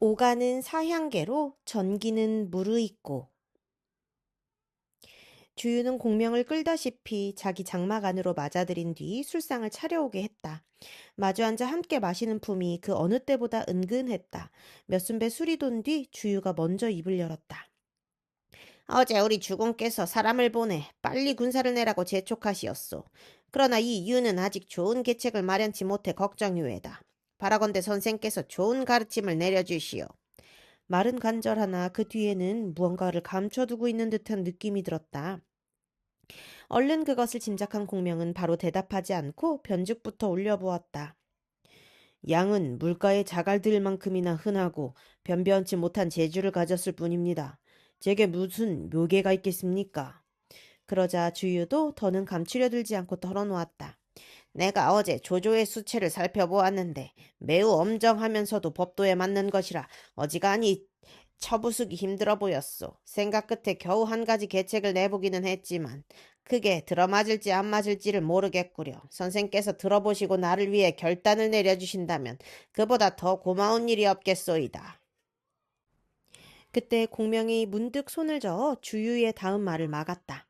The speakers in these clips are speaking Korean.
오가는 사향계로 전기는 무르익고. 주유는 공명을 끌다시피 자기 장막 안으로 맞아들인 뒤 술상을 차려오게 했다. 마주 앉아 함께 마시는 품이 그 어느 때보다 은근했다. 몇 순배 술이 돈 뒤 주유가 먼저 입을 열었다. 어제 우리 주공께서 사람을 보내 빨리 군사를 내라고 재촉하시었소. 그러나 이 유는 아직 좋은 계책을 마련치 못해 걱정유에다. 바라건대 선생께서 좋은 가르침을 내려주시오. 말은 간절하나 그 뒤에는 무언가를 감춰두고 있는 듯한 느낌이 들었다. 얼른 그것을 짐작한 공명은 바로 대답하지 않고 변죽부터 올려보았다. 양은 물가에 자갈들 만큼이나 흔하고 변변치 못한 재주를 가졌을 뿐입니다. 제게 무슨 묘계가 있겠습니까? 그러자 주유도 더는 감추려 들지 않고 털어놓았다. 내가 어제 조조의 수체를 살펴보았는데 매우 엄정하면서도 법도에 맞는 것이라 어지간히 처부수기 힘들어 보였소. 생각 끝에 겨우 한 가지 계책을 내보기는 했지만 그게 들어맞을지 안 맞을지를 모르겠구려. 선생께서 들어보시고 나를 위해 결단을 내려주신다면 그보다 더 고마운 일이 없겠소이다. 그때 공명이 문득 손을 저어 주유의 다음 말을 막았다.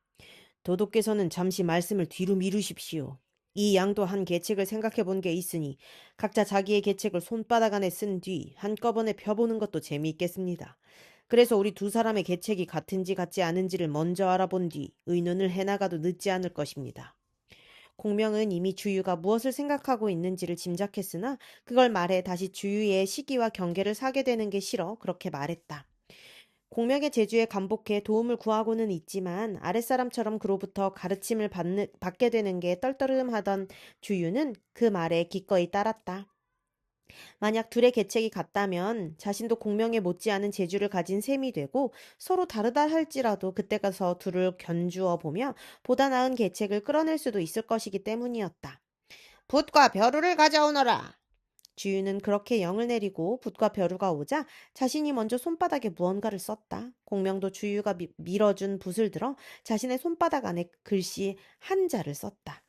도독께서는 잠시 말씀을 뒤로 미루십시오. 이 양도 한 계책을 생각해 본 게 있으니 각자 자기의 계책을 손바닥 안에 쓴 뒤 한꺼번에 펴보는 것도 재미있겠습니다. 그래서 우리 두 사람의 계책이 같은지 같지 않은지를 먼저 알아본 뒤 의논을 해나가도 늦지 않을 것입니다. 공명은 이미 주유가 무엇을 생각하고 있는지를 짐작했으나 그걸 말해 다시 주유의 시기와 경계를 사게 되는 게 싫어 그렇게 말했다. 공명의 재주에 감복해 도움을 구하고는 있지만 아랫사람처럼 그로부터 가르침을 받게 되는 게 떨떠름하던 주유는 그 말에 기꺼이 따랐다. 만약 둘의 계책이 같다면 자신도 공명에 못지않은 재주를 가진 셈이 되고 서로 다르다 할지라도 그때 가서 둘을 견주어 보며 보다 나은 계책을 끌어낼 수도 있을 것이기 때문이었다. 붓과 벼루를 가져오너라. 주유는 그렇게 영을 내리고 붓과 벼루가 오자 자신이 먼저 손바닥에 무언가를 썼다. 공명도 주유가 밀어준 붓을 들어 자신의 손바닥 안에 글씨 한자를 썼다.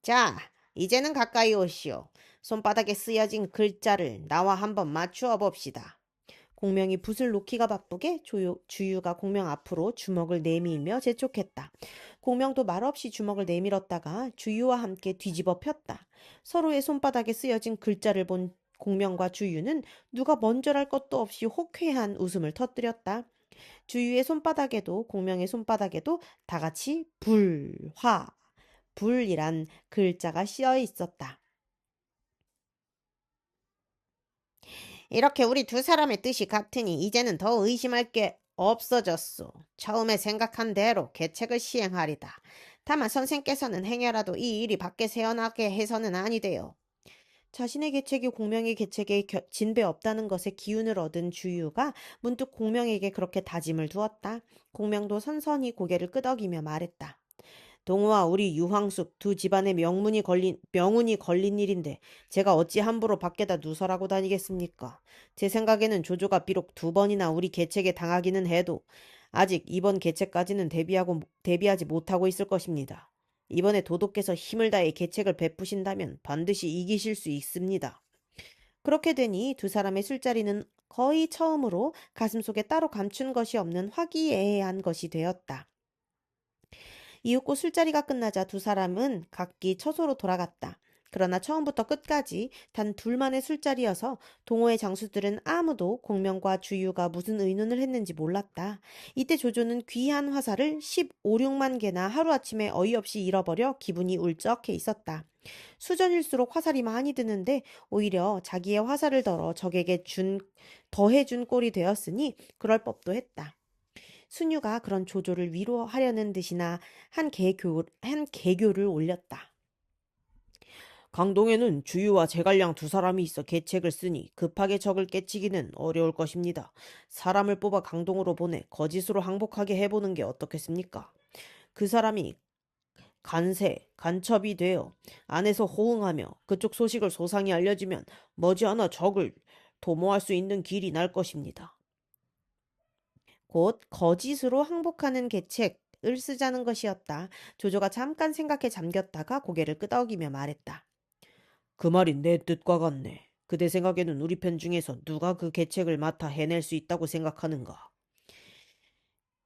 자, 이제는 가까이 오시오. 손바닥에 쓰여진 글자를 나와 한번 맞추어 봅시다. 공명이 붓을 놓기가 바쁘게 주유가 공명 앞으로 주먹을 내밀며 재촉했다. 공명도 말없이 주먹을 내밀었다가 주유와 함께 뒤집어 폈다. 서로의 손바닥에 쓰여진 글자를 본 공명과 주유는 누가 먼저랄 것도 없이 호쾌한 웃음을 터뜨렸다. 주유의 손바닥에도 공명의 손바닥에도 다 같이 불이란 글자가 씌어 있었다. 이렇게 우리 두 사람의 뜻이 같으니 이제는 더 의심할 게 없어졌소. 처음에 생각한 대로 계책을 시행하리다. 다만 선생께서는 행여라도 이 일이 밖에 새어나게 해서는 아니되요. 자신의 계책이 공명의 계책에 진배 없다는 것에 기운을 얻은 주유가 문득 공명에게 그렇게 다짐을 두었다. 공명도 선선히 고개를 끄덕이며 말했다. 동우와 우리 유황숙 두 집안의 명운이 걸린 일인데 제가 어찌 함부로 밖에다 누설하고 다니겠습니까? 제 생각에는 조조가 비록 두 번이나 우리 계책에 당하기는 해도 아직 이번 계책까지는 대비하지 못하고 있을 것입니다. 이번에 도독께서 힘을 다해 계책을 베푸신다면 반드시 이기실 수 있습니다. 그렇게 되니 두 사람의 술자리는 거의 처음으로 가슴속에 따로 감춘 것이 없는 화기애애한 것이 되었다. 이윽고 술자리가 끝나자 두 사람은 각기 처소로 돌아갔다. 그러나 처음부터 끝까지 단 둘만의 술자리여서 동호회 장수들은 아무도 공명과 주유가 무슨 의논을 했는지 몰랐다. 이때 조조는 귀한 화살을 15륙만 개나 하루아침에 어이없이 잃어버려 기분이 울적해 있었다. 수전일수록 화살이 많이 드는데 오히려 자기의 화살을 덜어 적에게 더해준 꼴이 되었으니 그럴 법도 했다. 순유가 그런 조조를 위로하려는 듯이나 한 개교를 올렸다. 강동에는 주유와 제갈량 두 사람이 있어 계책을 쓰니 급하게 적을 깨치기는 어려울 것입니다. 사람을 뽑아 강동으로 보내 거짓으로 항복하게 해보는 게 어떻겠습니까? 그 사람이 간첩이 되어 안에서 호응하며 그쪽 소식을 소상히 알려주면 머지않아 적을 도모할 수 있는 길이 날 것입니다. 곧 거짓으로 항복하는 계책을 쓰자는 것이었다. 조조가 잠깐 생각에 잠겼다가 고개를 끄덕이며 말했다. 그 말이 내 뜻과 같네. 그대 생각에는 우리 편 중에서 누가 그 계책을 맡아 해낼 수 있다고 생각하는가?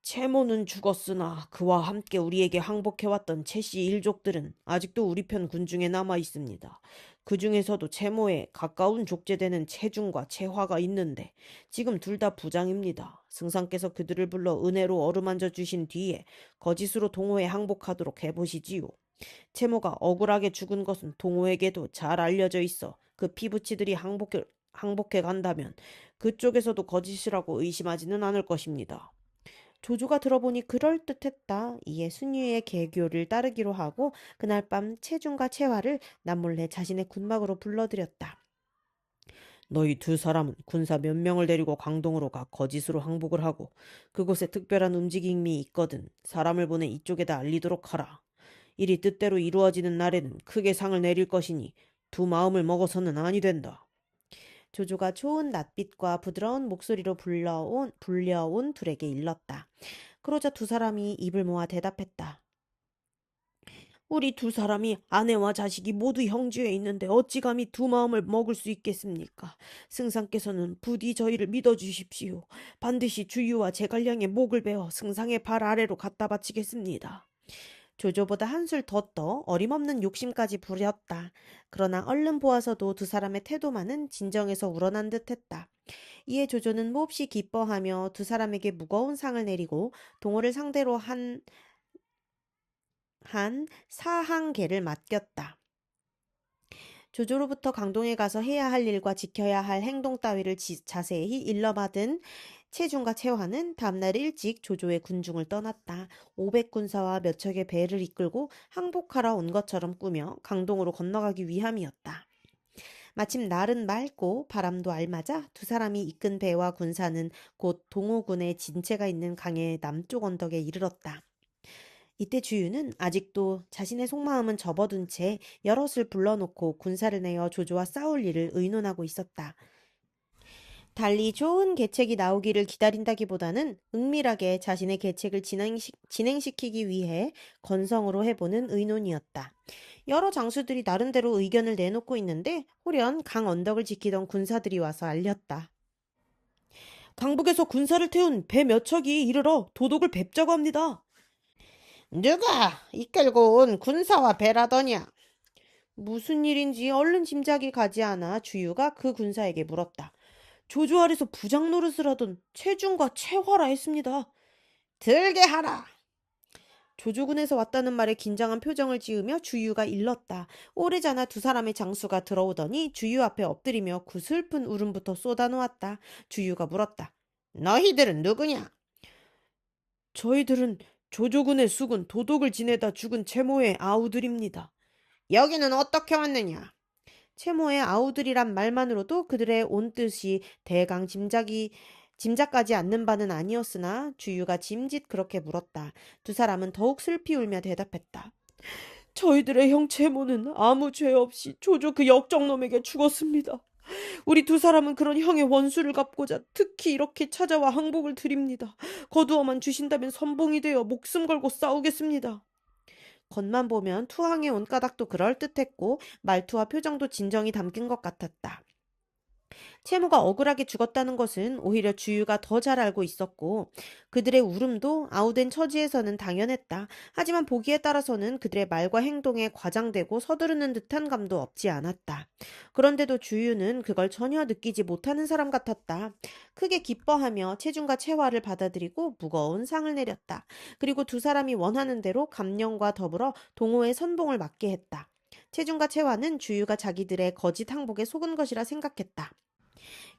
채모는 죽었으나 그와 함께 우리에게 항복해왔던 채씨 일족들은 아직도 우리 편 군중에 남아 있습니다. 그 중에서도 채모에 가까운 족제되는 채중과 채화가 있는데 지금 둘 다 부장입니다. 승상께서 그들을 불러 은혜로 어루만져 주신 뒤에 거짓으로 동호에 항복하도록 해보시지요. 채모가 억울하게 죽은 것은 동호에게도 잘 알려져 있어 그 피부치들이 항복해 간다면 그쪽에서도 거짓이라고 의심하지는 않을 것입니다. 조조가 들어보니 그럴듯했다. 이에 순유의 계교를 따르기로 하고 그날 밤 채중과 채화를 남몰래 자신의 군막으로 불러들였다. 너희 두 사람은 군사 몇 명을 데리고 강동으로 가 거짓으로 항복을 하고 그곳에 특별한 움직임이 있거든 사람을 보내 이쪽에다 알리도록 하라. 일이 뜻대로 이루어지는 날에는 크게 상을 내릴 것이니 두 마음을 먹어서는 아니 된다. 조조가 좋은 낯빛과 부드러운 목소리로 불려온 둘에게 일렀다. 그러자 두 사람이 입을 모아 대답했다. 우리 두 사람이 아내와 자식이 모두 형주에 있는데 어찌 감히 두 마음을 먹을 수 있겠습니까? 승상께서는 부디 저희를 믿어주십시오. 반드시 주유와 제갈량의 목을 베어 승상의 발 아래로 갖다 바치겠습니다. 조조보다 한술 더 떠 어림없는 욕심까지 부렸다. 그러나 얼른 보아서도 두 사람의 태도만은 진정에서 우러난 듯했다. 이에 조조는 몹시 기뻐하며 두 사람에게 무거운 상을 내리고 동호를 상대로 한 사항계를 맡겼다. 조조로부터 강동에 가서 해야 할 일과 지켜야 할 행동 따위를 자세히 일러받은 채중과 채화는 다음날 일찍 조조의 군중을 떠났다. 500군사와 몇 척의 배를 이끌고 항복하러 온 것처럼 꾸며 강동으로 건너가기 위함이었다. 마침 날은 맑고 바람도 알맞아 두 사람이 이끈 배와 군사는 곧 동호군의 진체가 있는 강의 남쪽 언덕에 이르렀다. 이때 주유는 아직도 자신의 속마음은 접어둔 채 여럿을 불러놓고 군사를 내어 조조와 싸울 일을 의논하고 있었다. 달리 좋은 계책이 나오기를 기다린다기보다는 은밀하게 자신의 계책을 진행시키기 위해 건성으로 해보는 의논이었다. 여러 장수들이 나름대로 의견을 내놓고 있는데 호련 강 언덕을 지키던 군사들이 와서 알렸다. 강북에서 군사를 태운 배 몇 척이 이르러 도독을 뵙자고 합니다. 누가 이끌고 온 군사와 배라더냐? 무슨 일인지 얼른 짐작이 가지 않아 주유가 그 군사에게 물었다. 조조 아래서 부장 노릇을 하던 채중과 채화라 했습니다. 들게 하라. 조조군에서 왔다는 말에 긴장한 표정을 지으며 주유가 일렀다. 오래잖아 두 사람의 장수가 들어오더니 주유 앞에 엎드리며 구슬픈 울음부터 쏟아놓았다. 주유가 물었다. 너희들은 누구냐? 저희들은 조조군의 수군 도독을 지내다 죽은 채모의 아우들입니다. 여기는 어떻게 왔느냐? 채모의 아우들이란 말만으로도 그들의 온 뜻이 대강 짐작가지 않는 바는 아니었으나 주유가 짐짓 그렇게 물었다. 두 사람은 더욱 슬피 울며 대답했다. 저희들의 형 채모는 아무 죄 없이 조조 그 역정놈에게 죽었습니다. 우리 두 사람은 그런 형의 원수를 갚고자 특히 이렇게 찾아와 항복을 드립니다. 거두어만 주신다면 선봉이 되어 목숨 걸고 싸우겠습니다. 겉만 보면 투항에 온 까닭도 그럴듯했고 말투와 표정도 진정이 담긴 것 같았다. 채모가 억울하게 죽었다는 것은 오히려 주유가 더 잘 알고 있었고 그들의 울음도 아우된 처지에서는 당연했다. 하지만 보기에 따라서는 그들의 말과 행동에 과장되고 서두르는 듯한 감도 없지 않았다. 그런데도 주유는 그걸 전혀 느끼지 못하는 사람 같았다. 크게 기뻐하며 채중과 채화를 받아들이고 무거운 상을 내렸다. 그리고 두 사람이 원하는 대로 감령과 더불어 동호의 선봉을 맡게 했다. 채중과 채화는 주유가 자기들의 거짓 항복에 속은 것이라 생각했다.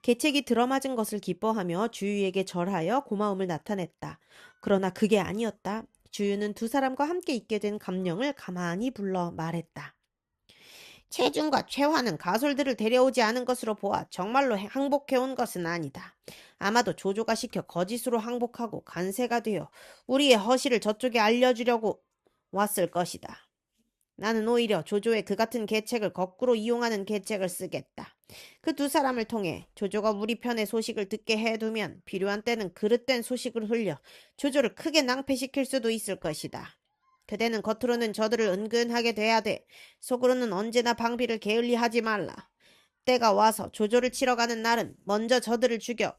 계책이 들어맞은 것을 기뻐하며 주유에게 절하여 고마움을 나타냈다. 그러나 그게 아니었다. 주유는 두 사람과 함께 있게 된 감령을 가만히 불러 말했다. 채중과 채화는 가솔들을 데려오지 않은 것으로 보아 정말로 항복해온 것은 아니다. 아마도 조조가 시켜 거짓으로 항복하고 간세가 되어 우리의 허실을 저쪽에 알려주려고 왔을 것이다. 나는 오히려 조조의 그 같은 계책을 거꾸로 이용하는 계책을 쓰겠다. 그 두 사람을 통해 조조가 우리 편의 소식을 듣게 해두면 필요한 때는 그릇된 소식을 흘려 조조를 크게 낭패시킬 수도 있을 것이다. 그대는 겉으로는 저들을 은근하게 돼야 돼. 속으로는 언제나 방비를 게을리 하지 말라. 때가 와서 조조를 치러 가는 날은 먼저 저들을 죽여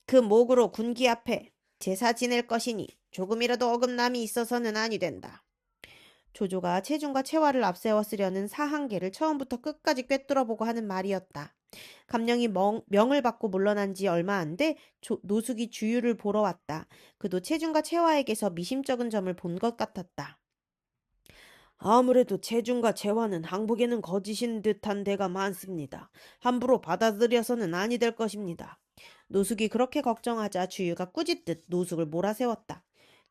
그 목으로 군기 앞에 제사 지낼 것이니 조금이라도 어긋남이 있어서는 아니 된다. 조조가 체중과 체화를 앞세웠으려는 사한계를 처음부터 끝까지 꿰뚫어보고 하는 말이었다. 감령이 명을 받고 물러난 지 얼마 안 돼 노숙이 주유를 보러 왔다. 그도 체중과 체화에게서 미심쩍은 점을 본 것 같았다. 아무래도 체중과 체화는 항복에는 거짓인 듯한 데가 많습니다. 함부로 받아들여서는 아니 될 것입니다. 노숙이 그렇게 걱정하자 주유가 꾸짖듯 노숙을 몰아세웠다.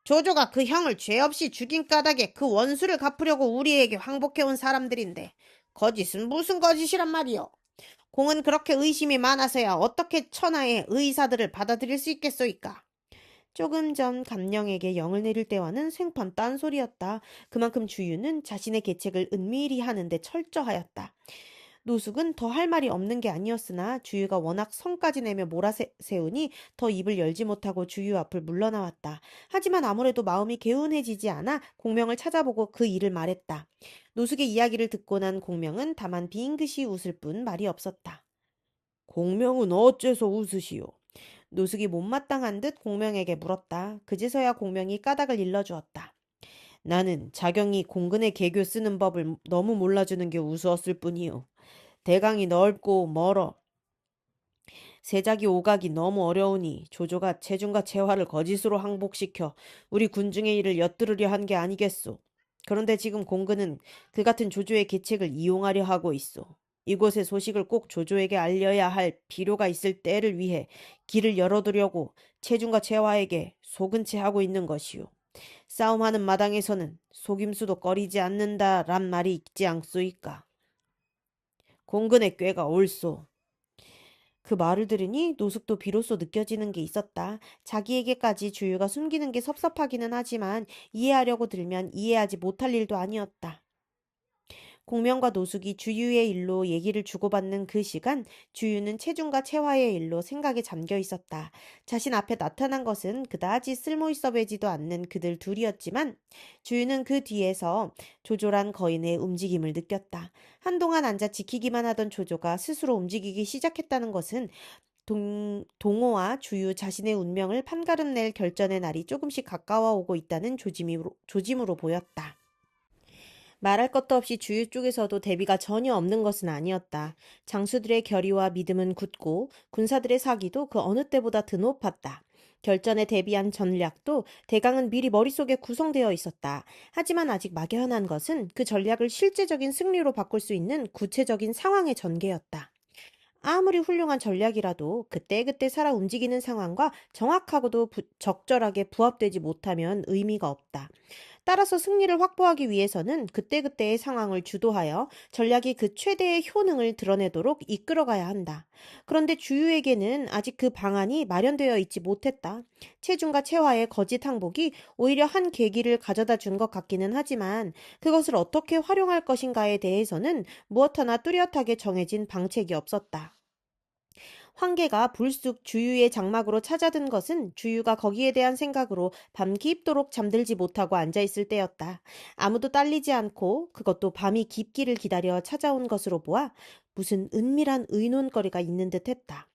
조조가 그 형을 죄 없이 죽인 까닭에 그 원수를 갚으려고 우리에게 항복해온 사람들인데 거짓은 무슨 거짓이란 말이오. 공은 그렇게 의심이 많아서야 어떻게 천하의 의사들을 받아들일 수 있겠소이까. 조금 전 감령에게 영을 내릴 때와는 생판 딴소리였다. 그만큼 주유는 자신의 계책을 은밀히 하는데 철저하였다. 노숙은 더 할 말이 없는 게 아니었으나 주유가 워낙 성까지 내며 몰아세우니 더 입을 열지 못하고 주유 앞을 물러나왔다. 하지만 아무래도 마음이 개운해지지 않아 공명을 찾아보고 그 일을 말했다. 노숙의 이야기를 듣고 난 공명은 다만 빙긋이 웃을 뿐 말이 없었다. 공명은 어째서 웃으시오? 노숙이 못마땅한 듯 공명에게 물었다. 그제서야 공명이 까닭을 일러주었다. 나는 자경이 공근의 개교 쓰는 법을 너무 몰라주는 게 우스웠을 뿐이요. 대강이 넓고 멀어 세작이 오가기 너무 어려우니 조조가 체중과 체화를 거짓으로 항복시켜 우리 군중의 일을 엿들으려 한 게 아니겠소. 그런데 지금 공근은 그 같은 조조의 계책을 이용하려 하고 있소. 이곳의 소식을 꼭 조조에게 알려야 할 필요가 있을 때를 위해 길을 열어두려고 체중과 체화에게 속은 채 하고 있는 것이오. 싸움하는 마당에서는 속임수도 꺼리지 않는다란 말이 있지 않소이까. 공근의 꾀가 옳소. 그 말을 들으니 노숙도 비로소 느껴지는 게 있었다. 자기에게까지 주유가 숨기는 게 섭섭하기는 하지만 이해하려고 들면 이해하지 못할 일도 아니었다. 공명과 노숙이 주유의 일로 얘기를 주고받는 그 시간 주유는 체중과 체화의 일로 생각에 잠겨 있었다. 자신 앞에 나타난 것은 그다지 쓸모있어 보이지도 않는 그들 둘이었지만 주유는 그 뒤에서 조조란 거인의 움직임을 느꼈다. 한동안 앉아 지키기만 하던 조조가 스스로 움직이기 시작했다는 것은 동호와 주유 자신의 운명을 판가름 낼 결전의 날이 조금씩 가까워 오고 있다는 조짐으로 보였다. 말할 것도 없이 주유 쪽에서도 대비가 전혀 없는 것은 아니었다. 장수들의 결의와 믿음은 굳고 군사들의 사기도 그 어느 때보다 더 높았다. 결전에 대비한 전략도 대강은 미리 머릿속에 구성되어 있었다. 하지만 아직 막연한 것은 그 전략을 실제적인 승리로 바꿀 수 있는 구체적인 상황의 전개였다. 아무리 훌륭한 전략이라도 그때그때 살아 움직이는 상황과 정확하고도 적절하게 부합되지 못하면 의미가 없다. 따라서 승리를 확보하기 위해서는 그때그때의 상황을 주도하여 전략이 그 최대의 효능을 드러내도록 이끌어가야 한다. 그런데 주유에게는 아직 그 방안이 마련되어 있지 못했다. 체중과 체화의 거짓 항복이 오히려 한 계기를 가져다 준 것 같기는 하지만 그것을 어떻게 활용할 것인가에 대해서는 무엇 하나 뚜렷하게 정해진 방책이 없었다. 황계가 불쑥 주유의 장막으로 찾아든 것은 주유가 거기에 대한 생각으로 밤 깊도록 잠들지 못하고 앉아있을 때였다. 아무도 딸리지 않고 그것도 밤이 깊기를 기다려 찾아온 것으로 보아 무슨 은밀한 의논거리가 있는 듯했다.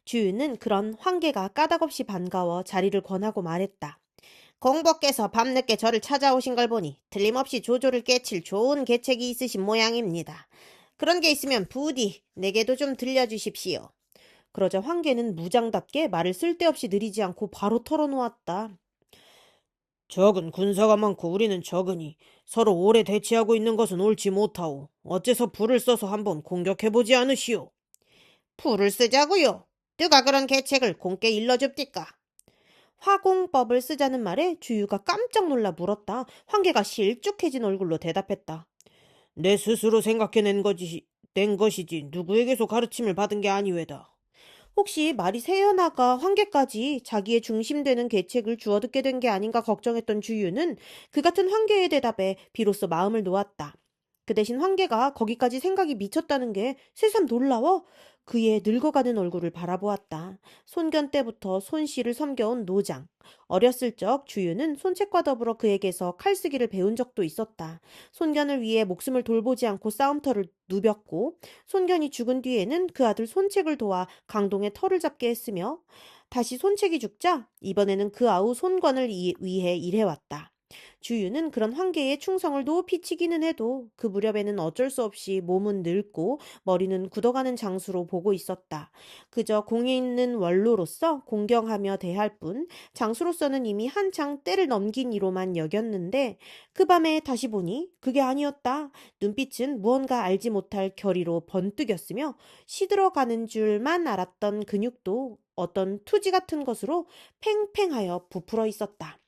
주유는 그런 황계가 까닭없이 반가워 자리를 권하고 말했다. 공보께서 밤늦게 저를 찾아오신 걸 보니 틀림없이 조조를 깨칠 좋은 계책이 있으신 모양입니다. 그런 게 있으면 부디 내게도 좀 들려주십시오. 그러자 황계는 무장답게 말을 쓸데없이 느리지 않고 바로 털어놓았다. 적은 군사가 많고 우리는 적으니 서로 오래 대치하고 있는 것은 옳지 못하오. 어째서 불을 써서 한번 공격해보지 않으시오. 불을 쓰자고요. 누가 그런 계책을 공께 일러줍디까. 화공법을 쓰자는 말에 주유가 깜짝 놀라 물었다. 황계가 실쭉해진 얼굴로 대답했다. 내 스스로 낸 것이지 누구에게서 가르침을 받은 게 아니외다. 혹시 말이 새어나가 황계까지 자기의 중심되는 계책을 주워듣게 된 게 아닌가 걱정했던 주유는 그 같은 황계의 대답에 비로소 마음을 놓았다. 그 대신 황계가 거기까지 생각이 미쳤다는 게 새삼 놀라워 그의 늙어가는 얼굴을 바라보았다. 손견 때부터 손씨를 섬겨온 노장. 어렸을 적 주유는 손책과 더불어 그에게서 칼쓰기를 배운 적도 있었다. 손견을 위해 목숨을 돌보지 않고 싸움터를 누볐고 손견이 죽은 뒤에는 그 아들 손책을 도와 강동의 터를 잡게 했으며 다시 손책이 죽자 이번에는 그 아우 손관을 위해 일해왔다. 주유는 그런 황계의 충성을 높이 치기는 해도 그 무렵에는 어쩔 수 없이 몸은 늙고 머리는 굳어가는 장수로 보고 있었다. 그저 공에 있는 원로로서 공경하며 대할 뿐 장수로서는 이미 한창 때를 넘긴 이로만 여겼는데 그 밤에 다시 보니 그게 아니었다. 눈빛은 무언가 알지 못할 결의로 번뜩였으며 시들어가는 줄만 알았던 근육도 어떤 투지 같은 것으로 팽팽하여 부풀어 있었다.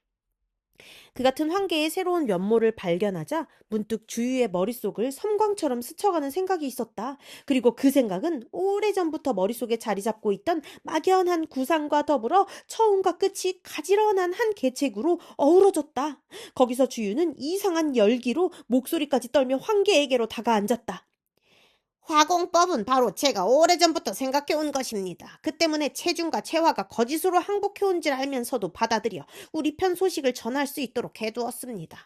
그 같은 황계의 새로운 면모를 발견하자 문득 주유의 머릿속을 섬광처럼 스쳐가는 생각이 있었다. 그리고 그 생각은 오래전부터 머릿속에 자리 잡고 있던 막연한 구상과 더불어 처음과 끝이 가지런한 한 계책으로 어우러졌다. 거기서 주유는 이상한 열기로 목소리까지 떨며 황계에게로 다가앉았다. 화공법은 바로 제가 오래전부터 생각해온 것입니다. 그 때문에 체중과 체화가 거짓으로 항복해온 줄 알면서도 받아들여 우리 편 소식을 전할 수 있도록 해두었습니다.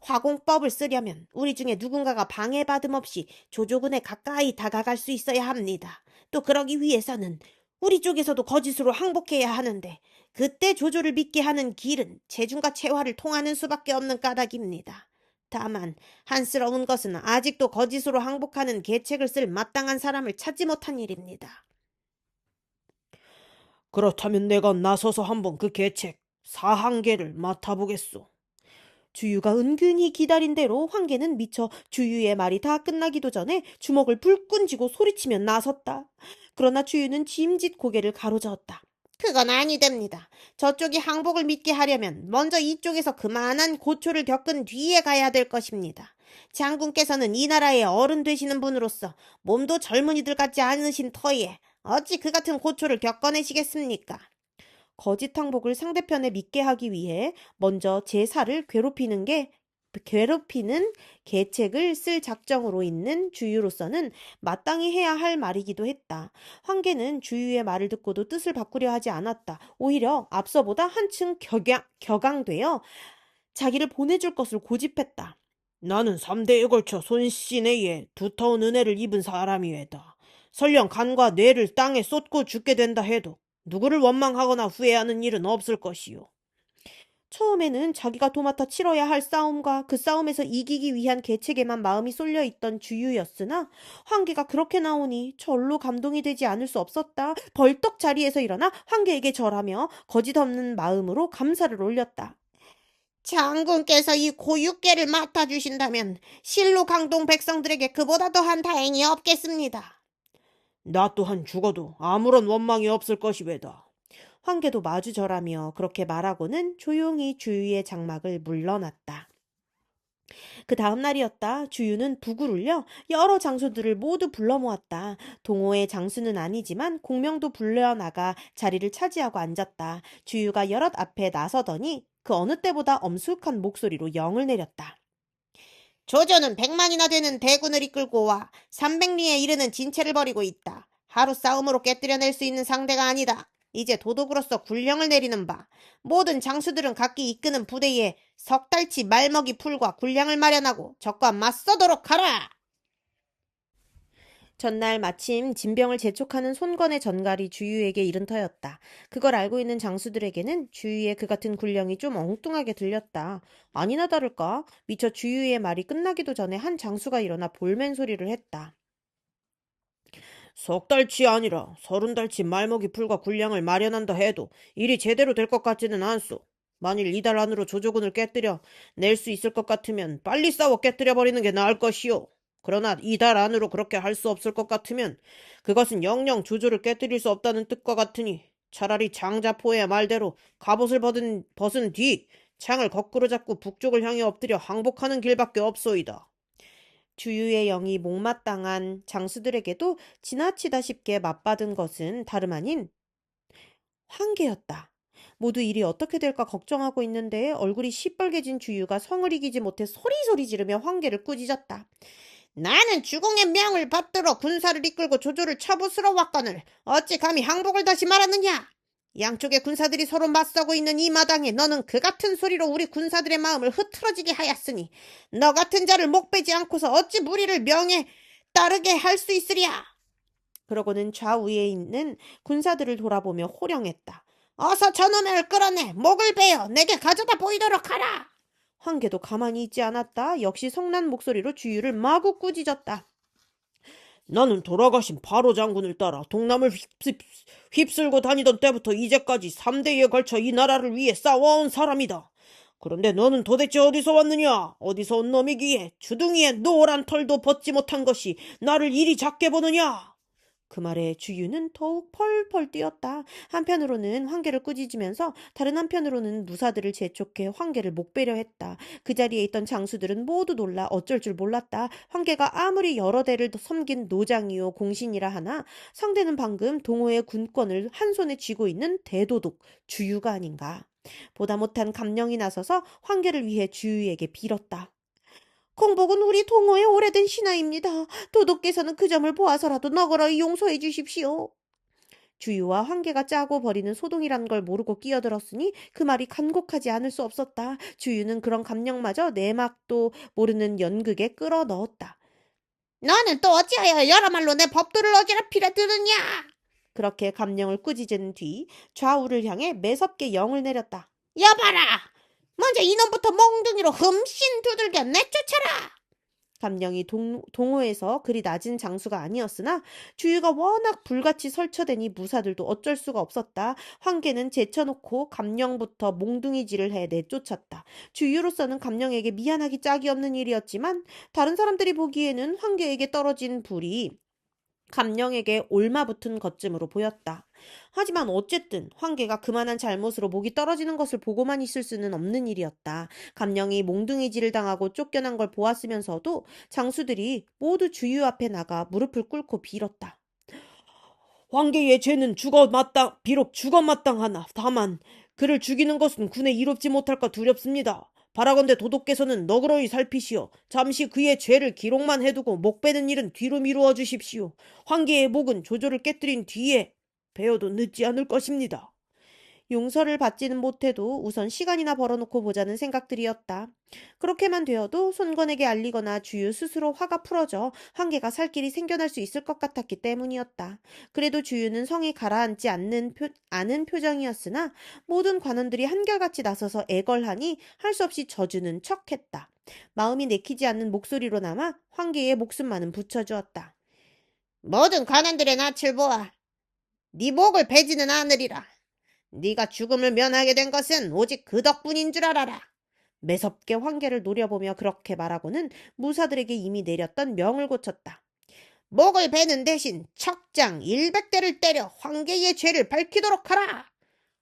화공법을 쓰려면 우리 중에 누군가가 방해받음 없이 조조군에 가까이 다가갈 수 있어야 합니다. 또 그러기 위해서는 우리 쪽에서도 거짓으로 항복해야 하는데 그때 조조를 믿게 하는 길은 체중과 체화를 통하는 수밖에 없는 까닭입니다. 다만 한스러운 것은 아직도 거짓으로 항복하는 계책을 쓸 마땅한 사람을 찾지 못한 일입니다. 그렇다면 내가 나서서 한번 그 계책 사한계를 맡아보겠소. 주유가 은근히 기다린 대로 황계는 미처 주유의 말이 다 끝나기도 전에 주먹을 불끈 쥐고 소리치며 나섰다. 그러나 주유는 짐짓 고개를 가로저었다. 그건 아니 됩니다. 저쪽이 항복을 믿게 하려면 먼저 이쪽에서 그만한 고초를 겪은 뒤에 가야 될 것입니다. 장군께서는 이 나라의 어른 되시는 분으로서 몸도 젊은이들 같지 않으신 터에 어찌 그 같은 고초를 겪어내시겠습니까? 거짓 항복을 상대편에 믿게 하기 위해 먼저 제사를 괴롭히는 계책을 쓸 작정으로 있는 주유로서는 마땅히 해야 할 말이기도 했다. 황계는 주유의 말을 듣고도 뜻을 바꾸려 하지 않았다. 오히려 앞서보다 한층 격앙되어 자기를 보내줄 것을 고집했다. 나는 3대에 걸쳐 손씨네에 두터운 은혜를 입은 사람이외다. 설령 간과 뇌를 땅에 쏟고 죽게 된다 해도 누구를 원망하거나 후회하는 일은 없을 것이요. 처음에는 자기가 도맡아 치러야 할 싸움과 그 싸움에서 이기기 위한 계책에만 마음이 쏠려 있던 주유였으나 황계가 그렇게 나오니 절로 감동이 되지 않을 수 없었다. 벌떡 자리에서 일어나 황계에게 절하며 거짓 없는 마음으로 감사를 올렸다. 장군께서 이 고육계를 맡아주신다면 실로 강동 백성들에게 그보다 더한 다행이 없겠습니다. 나 또한 죽어도 아무런 원망이 없을 것이외다. 황계도 마주 절하며 그렇게 말하고는 조용히 주유의 장막을 물러났다. 그 다음 날이었다. 주유는 북을 울려 여러 장수들을 모두 불러 모았다. 동호의 장수는 아니지만 공명도 불려나가 자리를 차지하고 앉았다. 주유가 여럿 앞에 나서더니 그 어느 때보다 엄숙한 목소리로 영을 내렸다. 조조는 100만이나 되는 대군을 이끌고 와 300리에 이르는 진체를 벌이고 있다. 하루 싸움으로 깨뜨려낼 수 있는 상대가 아니다. 이제 도독으로서 군령을 내리는 바. 모든 장수들은 각기 이끄는 부대에 석 달치 말먹이 풀과 군량을 마련하고 적과 맞서도록 하라. 전날 마침 진병을 재촉하는 손건의 전갈이 주유에게 이른 터였다. 그걸 알고 있는 장수들에게는 주유의 그 같은 군령이 좀 엉뚱하게 들렸다. 아니나 다를까 미처 주유의 말이 끝나기도 전에 한 장수가 일어나 볼멘 소리를 했다. 석 달치 아니라 30달치 말먹이 풀과 군량을 마련한다 해도 일이 제대로 될 것 같지는 않소. 만일 이달 안으로 조조군을 깨뜨려 낼 수 있을 것 같으면 빨리 싸워 깨뜨려 버리는 게 나을 것이오. 그러나 이달 안으로 그렇게 할 수 없을 것 같으면 그것은 영영 조조를 깨뜨릴 수 없다는 뜻과 같으니 차라리 장자포의 말대로 갑옷을 벗은 뒤 창을 거꾸로 잡고 북쪽을 향해 엎드려 항복하는 길밖에 없소이다. 주유의 영이 못마땅한 장수들에게도 지나치다 쉽게 맞받은 것은 다름 아닌 황계였다. 모두 일이 어떻게 될까 걱정하고 있는데 얼굴이 시뻘개진 주유가 성을 이기지 못해 소리소리 지르며 황계를 꾸짖었다. 나는 주공의 명을 받들어 군사를 이끌고 조조를 쳐부수러 왔거늘 어찌 감히 항복을 다시 말하느냐? 양쪽의 군사들이 서로 맞서고 있는 이 마당에 너는 그 같은 소리로 우리 군사들의 마음을 흐트러지게 하였으니 너 같은 자를 목배지 않고서 어찌 무리를 명에 따르게 할 수 있으랴? 그러고는 좌우에 있는 군사들을 돌아보며 호령했다. 어서 저놈을 끌어내 목을 베어 내게 가져다 보이도록 하라. 황계도 가만히 있지 않았다. 역시 성난 목소리로 주유를 마구 꾸짖었다. 나는 돌아가신 바로 장군을 따라 동남을 휩쓸고 다니던 때부터 이제까지 3대에 걸쳐 이 나라를 위해 싸워온 사람이다. 그런데 너는 도대체 어디서 왔느냐? 어디서 온 놈이기에 주둥이에 노란 털도 벗지 못한 것이 나를 이리 작게 보느냐? 그 말에 주유는 더욱 펄펄 뛰었다. 한편으로는 황계를 꾸짖으면서 다른 한편으로는 무사들을 재촉해 황계를 목베려 했다. 그 자리에 있던 장수들은 모두 놀라 어쩔 줄 몰랐다. 황계가 아무리 여러 대를 섬긴 노장이요 공신이라 하나 상대는 방금 동호의 군권을 한 손에 쥐고 있는 대도독 주유가 아닌가. 보다 못한 감령이 나서서 황계를 위해 주유에게 빌었다. 공복은 우리 동호의 오래된 신하입니다. 도독께서는 그 점을 보아서라도 너그러이 용서해 주십시오. 주유와 황계가 짜고 버리는 소동이란 걸 모르고 끼어들었으니 그 말이 간곡하지 않을 수 없었다. 주유는 그런 감령마저 내막도 모르는 연극에 끌어 넣었다. 너는 또 어찌하여 여러 말로 내 법도를 어지럽히려 드느냐? 그렇게 감령을 꾸짖은 뒤 좌우를 향해 매섭게 영을 내렸다. 여봐라! 먼저 이놈부터 몽둥이로 흠씬 두들겨 내쫓아라! 감령이 동호에서 그리 낮은 장수가 아니었으나 주유가 워낙 불같이 설쳐대니 무사들도 어쩔 수가 없었다. 황계는 제쳐놓고 감령부터 몽둥이질을 해 내쫓았다. 주유로서는 감령에게 미안하기 짝이 없는 일이었지만 다른 사람들이 보기에는 황계에게 떨어진 불이 감령에게 올마붙은 것쯤으로 보였다. 하지만 어쨌든 황계가 그만한 잘못으로 목이 떨어지는 것을 보고만 있을 수는 없는 일이었다. 감령이 몽둥이질을 당하고 쫓겨난 걸 보았으면서도 장수들이 모두 주유 앞에 나가 무릎을 꿇고 빌었다. 황계의 죄는 비록 죽어 마땅하나 다만 그를 죽이는 것은 군에 이롭지 못할까 두렵습니다. 바라건대 도독께서는 너그러이 살피시어 잠시 그의 죄를 기록만 해두고 목 베는 일은 뒤로 미루어 주십시오. 황계의 목은 조조를 깨뜨린 뒤에 베어도 늦지 않을 것입니다. 용서를 받지는 못해도 우선 시간이나 벌어놓고 보자는 생각들이었다. 그렇게만 되어도 손건에게 알리거나 주유 스스로 화가 풀어져 황계가 살 길이 생겨날 수 있을 것 같았기 때문이었다. 그래도 주유는 성이 가라앉지 않은 표정이었으나 모든 관원들이 한결같이 나서서 애걸하니 할 수 없이 져주는 척했다. 마음이 내키지 않는 목소리로나마 황계의 목숨만은 붙여주었다. 모든 관원들의 낯을 보아 네 목을 베지는 않으리라. 네가 죽음을 면하게 된 것은 오직 그 덕분인 줄 알아라. 매섭게 황계를 노려보며 그렇게 말하고는 무사들에게 이미 내렸던 명을 고쳤다. 목을 베는 대신 척장 100대를 때려 황계의 죄를 밝히도록 하라.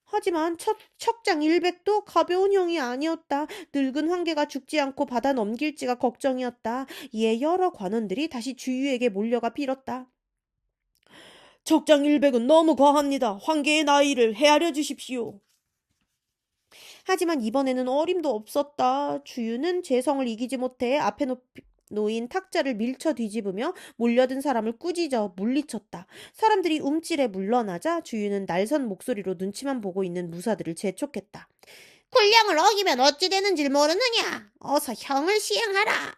하지만 척장 100도 가벼운 형이 아니었다. 늙은 황계가 죽지 않고 받아 넘길지가 걱정이었다. 이에 여러 관원들이 다시 주유에게 몰려가 빌었다. 척장 100은 너무 과합니다. 황계의 나이를 헤아려 주십시오. 하지만 이번에는 어림도 없었다. 주유는 재성을 이기지 못해 앞에 놓인 탁자를 밀쳐 뒤집으며 몰려든 사람을 꾸짖어 물리쳤다. 사람들이 움찔해 물러나자 주유는 날선 목소리로 눈치만 보고 있는 무사들을 재촉했다. 군령을 어기면 어찌 되는지 모르느냐? 어서 형을 시행하라.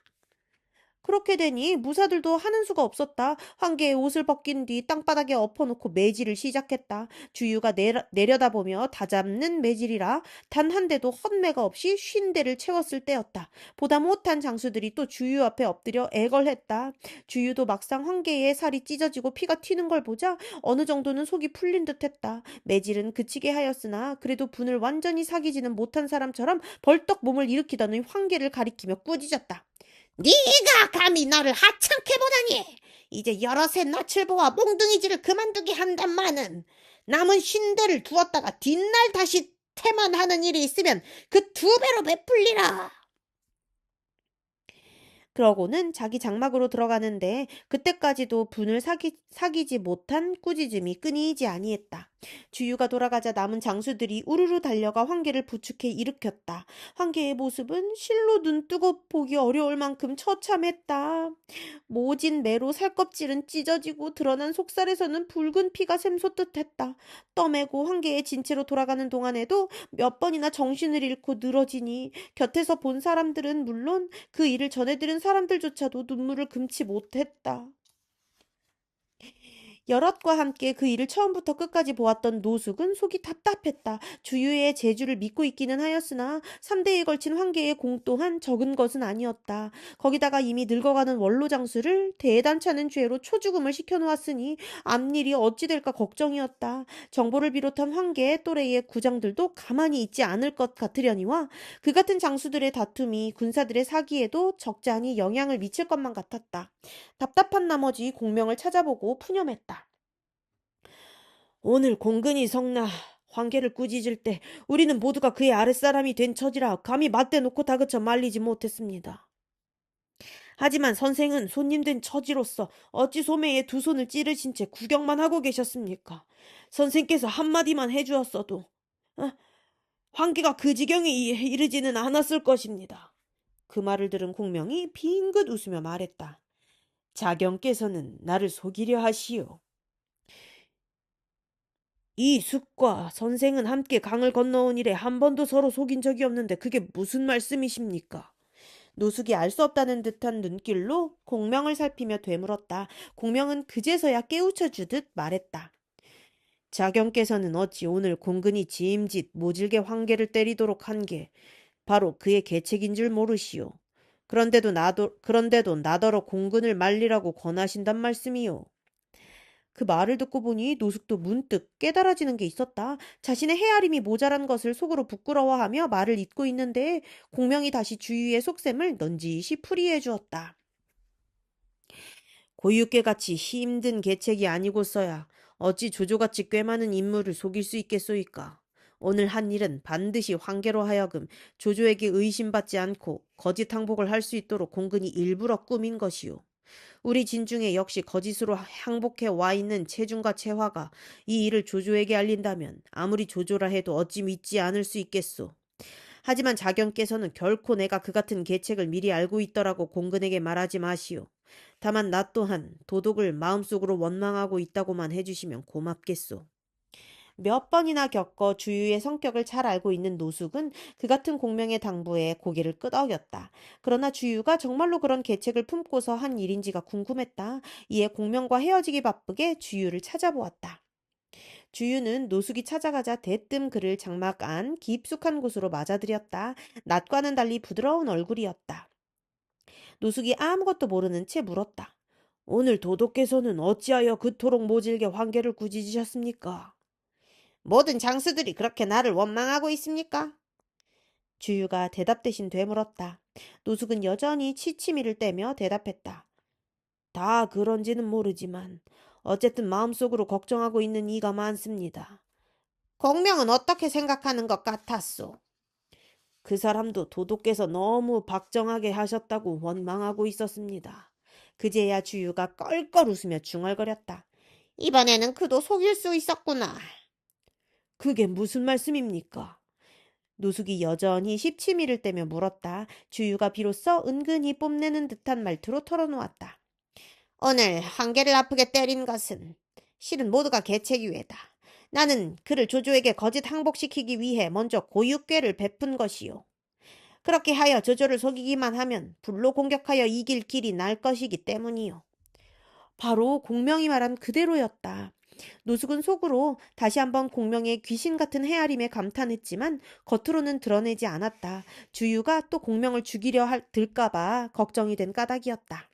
그렇게 되니 무사들도 하는 수가 없었다. 황계의 옷을 벗긴 뒤 땅바닥에 엎어놓고 매질을 시작했다. 주유가 내려다보며 다잡는 매질이라 단 한 대도 헛매가 없이 50대를 채웠을 때였다. 보다 못한 장수들이 또 주유 앞에 엎드려 애걸했다. 주유도 막상 황계의 살이 찢어지고 피가 튀는 걸 보자 어느 정도는 속이 풀린 듯했다. 매질은 그치게 하였으나 그래도 분을 완전히 사귀지는 못한 사람처럼 벌떡 몸을 일으키더니 황계를 가리키며 꾸짖었다. 네가 감히 나를 하찮게 보다니. 이제 여럿의 낯을 보아 몽둥이질을 그만두게 한단마는 남은 50대를 두었다가 뒷날 다시 태만하는 일이 있으면 그 2배로 베풀리라. 그러고는 자기 장막으로 들어가는데 그때까지도 분을 사귀지 못한 꾸짖음이 끊이지 아니했다. 주유가 돌아가자 남은 장수들이 우르르 달려가 황계를 부축해 일으켰다. 황계의 모습은 실로 눈뜨고 보기 어려울 만큼 처참했다. 모진 매로 살껍질은 찢어지고 드러난 속살에서는 붉은 피가 샘솟듯했다. 떠매고 황계의 진체로 돌아가는 동안에도 몇 번이나 정신을 잃고 늘어지니 곁에서 본 사람들은 물론 그 일을 전해들은 사람들조차도 눈물을 금치 못했다. 여럿과 함께 그 일을 처음부터 끝까지 보았던 노숙은 속이 답답했다. 주유의 재주를 믿고 있기는 하였으나 3대에 걸친 황계의 공 또한 적은 것은 아니었다. 거기다가 이미 늙어가는 원로장수를 대단찮은 죄로 초죽음을 시켜놓았으니 앞일이 어찌 될까 걱정이었다. 정보를 비롯한 황계의 또래의 구장들도 가만히 있지 않을 것 같으려니와 그 같은 장수들의 다툼이 군사들의 사기에도 적지 않이 영향을 미칠 것만 같았다. 답답한 나머지 공명을 찾아보고 푸념했다. 오늘 공근이 성나 황계를 꾸짖을 때 우리는 모두가 그의 아랫사람이 된 처지라 감히 맞대놓고 다그쳐 말리지 못했습니다. 하지만 선생은 손님 된 처지로서 어찌 소매에 두 손을 찌르신 채 구경만 하고 계셨습니까? 선생께서 한마디만 해주었어도 황계가 그 지경에 이르지는 않았을 것입니다. 그 말을 들은 공명이 빙긋 웃으며 말했다. 자경께서는 나를 속이려 하시오. 이 숙과 선생은 함께 강을 건너온 이래 한 번도 서로 속인 적이 없는데 그게 무슨 말씀이십니까? 노숙이 알 수 없다는 듯한 눈길로 공명을 살피며 되물었다. 공명은 그제서야 깨우쳐 주듯 말했다. 자경께서는 어찌 오늘 공근이 짐짓 모질게 황계를 때리도록 한 게 바로 그의 계책인 줄 모르시오. 그런데도 나더러 공근을 말리라고 권하신단 말씀이오. 그 말을 듣고 보니 노숙도 문득 깨달아지는 게 있었다. 자신의 헤아림이 모자란 것을 속으로 부끄러워하며 말을 잇고 있는데 공명이 다시 주위의 속셈을 넌지시 풀이해 주었다. 고유께같이 힘든 계책이 아니고서야 어찌 조조같이 꽤 많은 인물을 속일 수 있겠소이까. 오늘 한 일은 반드시 황계로 하여금 조조에게 의심받지 않고 거짓 항복을 할 수 있도록 공근이 일부러 꾸민 것이오. 우리 진중에 역시 거짓으로 항복해 와 있는 체중과 체화가 이 일을 조조에게 알린다면 아무리 조조라 해도 어찌 믿지 않을 수 있겠소. 하지만 자경께서는 결코 내가 그 같은 계책을 미리 알고 있더라고 공근에게 말하지 마시오. 다만 나 또한 도독을 마음속으로 원망하고 있다고만 해주시면 고맙겠소. 몇 번이나 겪어 주유의 성격을 잘 알고 있는 노숙은 그 같은 공명의 당부에 고개를 끄덕였다. 그러나 주유가 정말로 그런 계책을 품고서 한 일인지가 궁금했다. 이에 공명과 헤어지기 바쁘게 주유를 찾아보았다. 주유는 노숙이 찾아가자 대뜸 그를 장막 안 깊숙한 곳으로 맞아들였다. 낮과는 달리 부드러운 얼굴이었다. 노숙이 아무것도 모르는 채 물었다. 오늘 도독께서는 어찌하여 그토록 모질게 황계를 꾸짖으셨습니까? 모든 장수들이 그렇게 나를 원망하고 있습니까? 주유가 대답 대신 되물었다. 노숙은 여전히 치치미를 떼며 대답했다. 다 그런지는 모르지만 어쨌든 마음속으로 걱정하고 있는 이가 많습니다. 공명은 어떻게 생각하는 것 같았소? 그 사람도 도독께서 너무 박정하게 하셨다고 원망하고 있었습니다. 그제야 주유가 껄껄 웃으며 중얼거렸다. 이번에는 그도 속일 수 있었구나. 그게 무슨 말씀입니까? 노숙이 여전히 십치미를 떼며 물었다. 주유가 비로소 은근히 뽐내는 듯한 말투로 털어놓았다. 오늘 한계를 아프게 때린 것은 실은 모두가 계책이외다. 나는 그를 조조에게 거짓 항복시키기 위해 먼저 고육괴를 베푼 것이요. 그렇게 하여 조조를 속이기만 하면 불로 공격하여 이길 길이 날 것이기 때문이요. 바로 공명이 말한 그대로였다. 노숙은 속으로 다시 한번 공명의 귀신 같은 헤아림에 감탄했지만 겉으로는 드러내지 않았다. 주유가 또 공명을 죽이려 들까봐 걱정이 된 까닭이었다.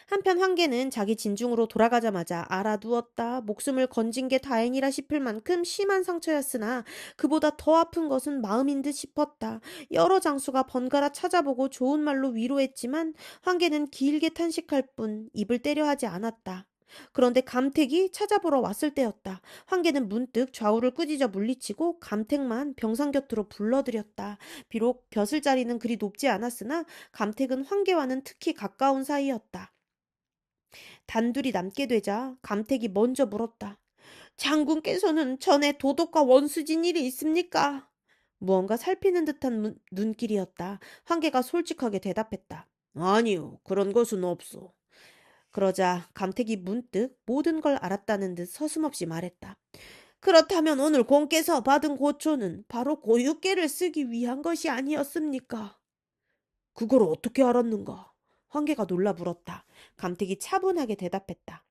한편 황계는 자기 진중으로 돌아가자마자 알아두었다. 목숨을 건진 게 다행이라 싶을 만큼 심한 상처였으나 그보다 더 아픈 것은 마음인 듯 싶었다. 여러 장수가 번갈아 찾아보고 좋은 말로 위로했지만 황계는 길게 탄식할 뿐 입을 떼려 하지 않았다. 그런데 감택이 찾아보러 왔을 때였다. 황계는 문득 좌우를 꾸짖어 물리치고 감택만 병상 곁으로 불러들였다. 비록 벼슬자리는 그리 높지 않았으나 감택은 황계와는 특히 가까운 사이였다. 단둘이 남게 되자 감택이 먼저 물었다. 장군께서는 전에 도덕과 원수진 일이 있습니까? 무언가 살피는 듯한 눈길이었다. 황계가 솔직하게 대답했다. 아니요, 그런 것은 없어. 그러자 감택이 문득 모든 걸 알았다는 듯 서슴없이 말했다. 그렇다면 오늘 공께서 받은 고초는 바로 고육계를 쓰기 위한 것이 아니었습니까? 그걸 어떻게 알았는가? 황계가 놀라 물었다. 감택이 차분하게 대답했다.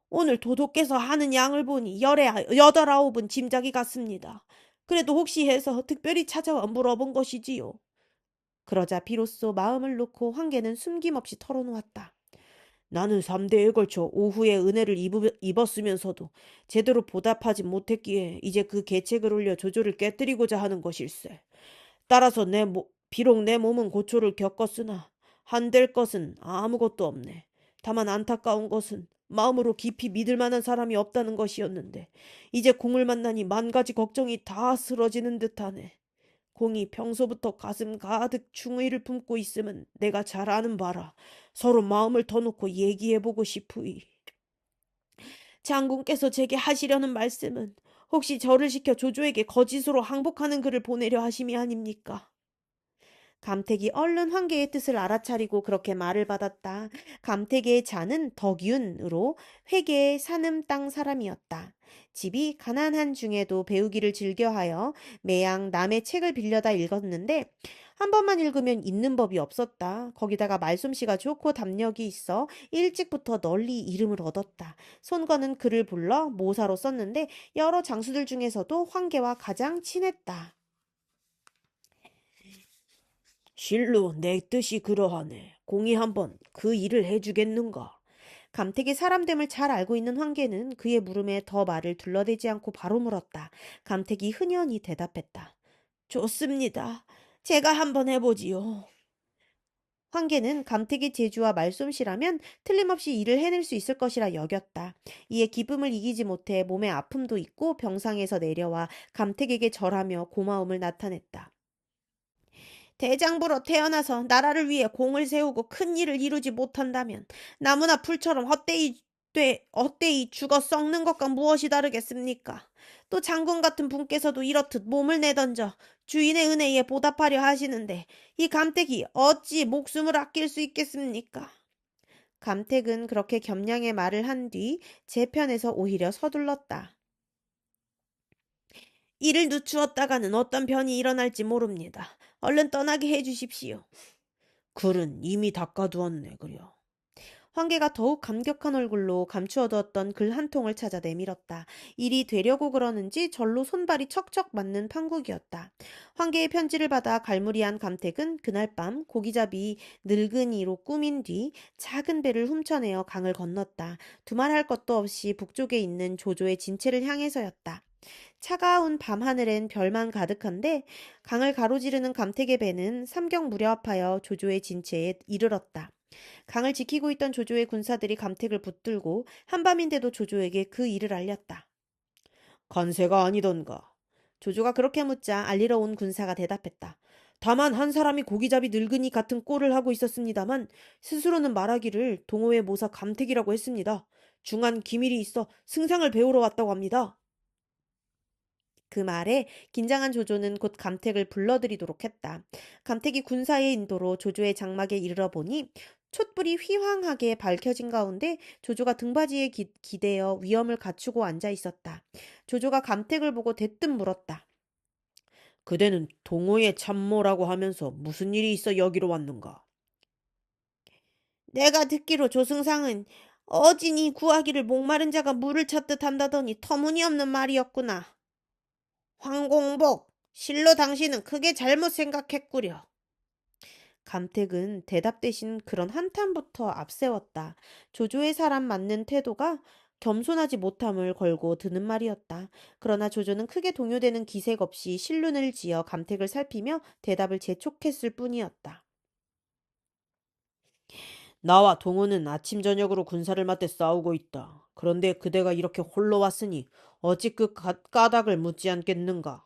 오늘 도도께서 하는 양을 보니 여덟 아홉은 짐작이 갔습니다. 그래도 혹시 해서 특별히 찾아와 물어본 것이지요. 그러자 비로소 마음을 놓고 황계는 숨김없이 털어놓았다. 나는 3대에 걸쳐 오후에 은혜를 입었으면서도 제대로 보답하지 못했기에 이제 그 계책을 올려 조조를 깨뜨리고자 하는 것일세. 따라서 비록 내 몸은 고초를 겪었으나 한될 것은 아무것도 없네. 다만 안타까운 것은 마음으로 깊이 믿을 만한 사람이 없다는 것이었는데 이제 공을 만나니 만 가지 걱정이 다 쓰러지는 듯하네. 공이 평소부터 가슴 가득 충의를 품고 있음은 내가 잘 아는 바라 서로 마음을 터놓고 얘기해보고 싶으이. 장군께서 제게 하시려는 말씀은 혹시 저를 시켜 조조에게 거짓으로 항복하는 글을 보내려 하심이 아닙니까? 감택이 얼른 황계의 뜻을 알아차리고 그렇게 말을 받았다. 감택의 자는 덕윤으로 회계의 산음 땅 사람이었다. 집이 가난한 중에도 배우기를 즐겨하여 매양 남의 책을 빌려다 읽었는데 한 번만 읽으면 잊는 법이 없었다. 거기다가 말솜씨가 좋고 담력이 있어 일찍부터 널리 이름을 얻었다. 손거는 그를 불러 모사로 썼는데 여러 장수들 중에서도 황계와 가장 친했다. 실로 내 뜻이 그러하네. 공이 한번 그 일을 해주겠는가? 감택의 사람됨을 잘 알고 있는 황계는 그의 물음에 더 말을 둘러대지 않고 바로 물었다. 감택이 흔연히 대답했다. 좋습니다. 제가 한번 해보지요. 황계는 감택의 재주와 말솜씨라면 틀림없이 일을 해낼 수 있을 것이라 여겼다. 이에 기쁨을 이기지 못해 몸에 아픔도 있고 병상에서 내려와 감택에게 절하며 고마움을 나타냈다. 대장부로 태어나서 나라를 위해 공을 세우고 큰 일을 이루지 못한다면 나무나 풀처럼 헛되이 죽어 썩는 것과 무엇이 다르겠습니까? 또 장군 같은 분께서도 이렇듯 몸을 내던져 주인의 은혜에 보답하려 하시는데 이 감택이 어찌 목숨을 아낄 수 있겠습니까? 감택은 그렇게 겸양의 말을 한 뒤 제 편에서 오히려 서둘렀다. 이를 늦추었다가는 어떤 변이 일어날지 모릅니다. 얼른 떠나게 해주십시오. 글은 이미 닦아두었네, 그려. 황계가 더욱 감격한 얼굴로 감추어두었던 글 한 통을 찾아 내밀었다. 일이 되려고 그러는지 절로 손발이 척척 맞는 판국이었다. 황계의 편지를 받아 갈무리한 감택은 그날 밤 고기잡이 늙은이로 꾸민 뒤 작은 배를 훔쳐내어 강을 건넜다. 두말할 것도 없이 북쪽에 있는 조조의 진체를 향해서였다. 차가운 밤하늘엔 별만 가득한데 강을 가로지르는 감택의 배는 삼경 무렵하여 조조의 진체에 이르렀다. 강을 지키고 있던 조조의 군사들이 감택을 붙들고 한밤인데도 조조에게 그 일을 알렸다. 간세가 아니던가. 조조가 그렇게 묻자 알리러 온 군사가 대답했다. 다만 한 사람이 고기잡이 늙은이 같은 꼴을 하고 있었습니다만 스스로는 말하기를 동호회 모사 감택이라고 했습니다. 중한 기밀이 있어 승상을 배우러 왔다고 합니다. 그 말에 긴장한 조조는 곧 감택을 불러들이도록 했다. 감택이 군사의 인도로 조조의 장막에 이르러 보니 촛불이 휘황하게 밝혀진 가운데 조조가 등받이에 기대어 위엄을 갖추고 앉아 있었다. 조조가 감택을 보고 대뜸 물었다. 그대는 동호회 참모라고 하면서 무슨 일이 있어 여기로 왔는가? 내가 듣기로 조승상은 어진이 구하기를 목마른 자가 물을 찾듯 한다더니 터무니없는 말이었구나. 황공복, 실로 당신은 크게 잘못 생각했구려. 감택은 대답 대신 그런 한탄부터 앞세웠다. 조조의 사람 맞는 태도가 겸손하지 못함을 걸고 드는 말이었다. 그러나 조조는 크게 동요되는 기색 없이 실눈을 지어 감택을 살피며 대답을 재촉했을 뿐이었다. 나와 동호는 아침 저녁으로 군사를 맞대 싸우고 있다. 그런데 그대가 이렇게 홀로 왔으니 어찌 그 까닭을 묻지 않겠는가?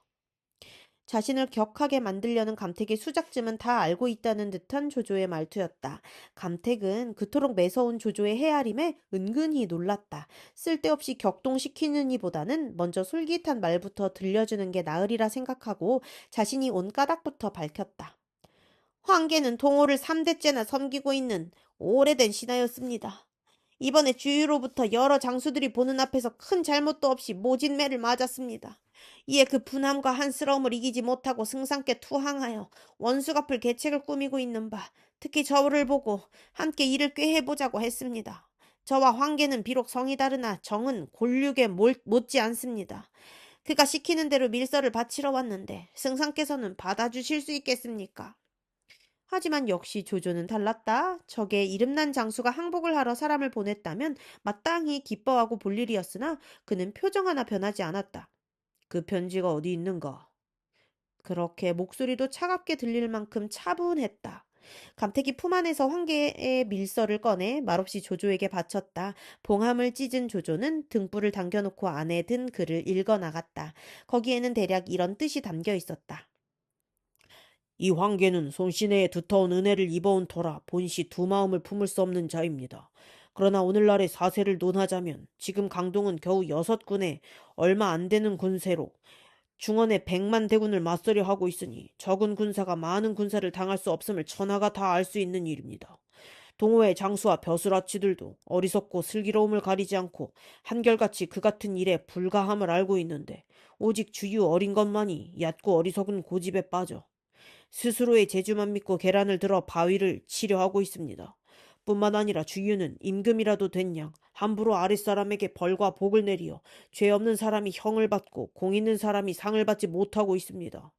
자신을 격하게 만들려는 감택의 수작쯤은 다 알고 있다는 듯한 조조의 말투였다. 감택은 그토록 매서운 조조의 헤아림에 은근히 놀랐다. 쓸데없이 격동시키는 이보다는 먼저 솔깃한 말부터 들려주는 게 나으리라 생각하고 자신이 온 까닭부터 밝혔다. 황계는 동호를 3대째나 섬기고 있는 오래된 신하였습니다. 이번에 주위로부터 여러 장수들이 보는 앞에서 큰 잘못도 없이 모진매를 맞았습니다. 이에 그 분함과 한스러움을 이기지 못하고 승상께 투항하여 원수 갚을 계책을 꾸미고 있는 바, 특히 저를 보고 함께 일을 꾀해보자고 했습니다. 저와 황계는 비록 성이 다르나 정은 골육에 못지 않습니다. 그가 시키는 대로 밀서를 바치러 왔는데 승상께서는 받아주실 수 있겠습니까? 하지만 역시 조조는 달랐다. 적의 이름난 장수가 항복을 하러 사람을 보냈다면 마땅히 기뻐하고 볼 일이었으나 그는 표정 하나 변하지 않았다. 그 편지가 어디 있는가? 그렇게 목소리도 차갑게 들릴 만큼 차분했다. 감택이 품 안에서 황계의 밀서를 꺼내 말없이 조조에게 바쳤다. 봉함을 찢은 조조는 등불을 당겨놓고 안에 든 글을 읽어나갔다. 거기에는 대략 이런 뜻이 담겨 있었다. 이 황계는 손시내에 두터운 은혜를 입어온 터라 본시 두 마음을 품을 수 없는 자입니다. 그러나 오늘날의 사세를 논하자면 지금 강동은 겨우 6군에 얼마 안 되는 군세로 중원의 100만 대군을 맞서려 하고 있으니 적은 군사가 많은 군사를 당할 수 없음을 천하가 다 알 수 있는 일입니다. 동호의 장수와 벼슬아치들도 어리석고 슬기로움을 가리지 않고 한결같이 그 같은 일에 불가함을 알고 있는데 오직 주유 어린 것만이 얕고 어리석은 고집에 빠져 스스로의 재주만 믿고 계란을 들어 바위를 치려 하고 있습니다. 뿐만 아니라 주유는 임금이라도 된 양 함부로 아랫사람에게 벌과 복을 내리어 죄 없는 사람이 형을 받고 공 있는 사람이 상을 받지 못하고 있습니다.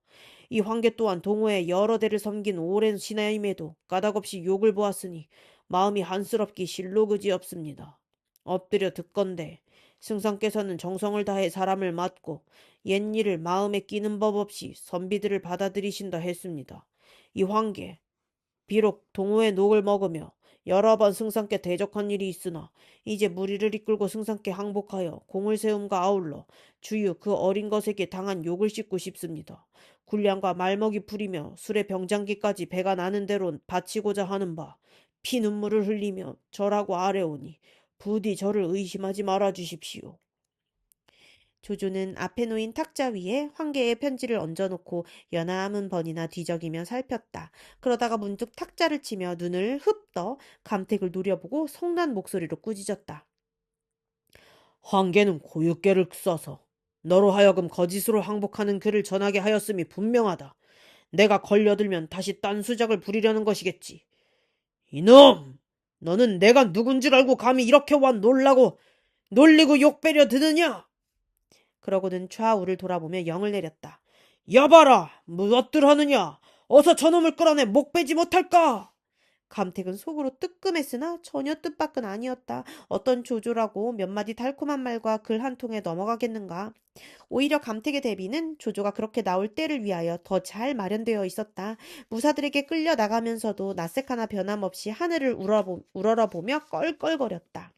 이 황계 또한 동호에 여러 대를 섬긴 오랜 신하임에도 까닭없이 욕을 보았으니 마음이 한스럽기 실로 그지없습니다. 엎드려 듣건대 승상께서는 정성을 다해 사람을 맡고 옛일을 마음에 끼는 법 없이 선비들을 받아들이신다 했습니다. 이 황계 비록 동호의 녹을 먹으며 여러 번 승상께 대적한 일이 있으나 이제 무리를 이끌고 승상께 항복하여 공을 세움과 아울러 주유 그 어린 것에게 당한 욕을 씻고 싶습니다. 군량과 말먹이 풀이며 술의 병장기까지 배가 나는 대로 바치고자 하는 바 피눈물을 흘리며 절하고 아뢰오니 부디 저를 의심하지 말아 주십시오. 조조는 앞에 놓인 탁자 위에 황계의 편지를 얹어놓고 연함은 번이나 뒤적이며 살폈다. 그러다가 문득 탁자를 치며 눈을 흡떠 감택을 노려보고 성난 목소리로 꾸짖었다. 황계는 고육계를 써서 너로 하여금 거짓으로 항복하는 글을 전하게 하였음이 분명하다. 내가 걸려들면 다시 딴 수작을 부리려는 것이겠지. 이놈! 너는 내가 누군 줄 알고 감히 이렇게 와 놀리고 욕배려 드느냐? 그러고는 좌우를 돌아보며 영을 내렸다. 여봐라! 무엇들 하느냐? 어서 저놈을 끌어내 목 빼지 못할까? 감택은 속으로 뜨끔했으나 전혀 뜻밖은 아니었다. 어떤 조조라고 몇 마디 달콤한 말과 글 한 통에 넘어가겠는가. 오히려 감택의 대비는 조조가 그렇게 나올 때를 위하여 더 잘 마련되어 있었다. 무사들에게 끌려 나가면서도 낯색 하나 변함없이 하늘을 우러러보며 껄껄거렸다.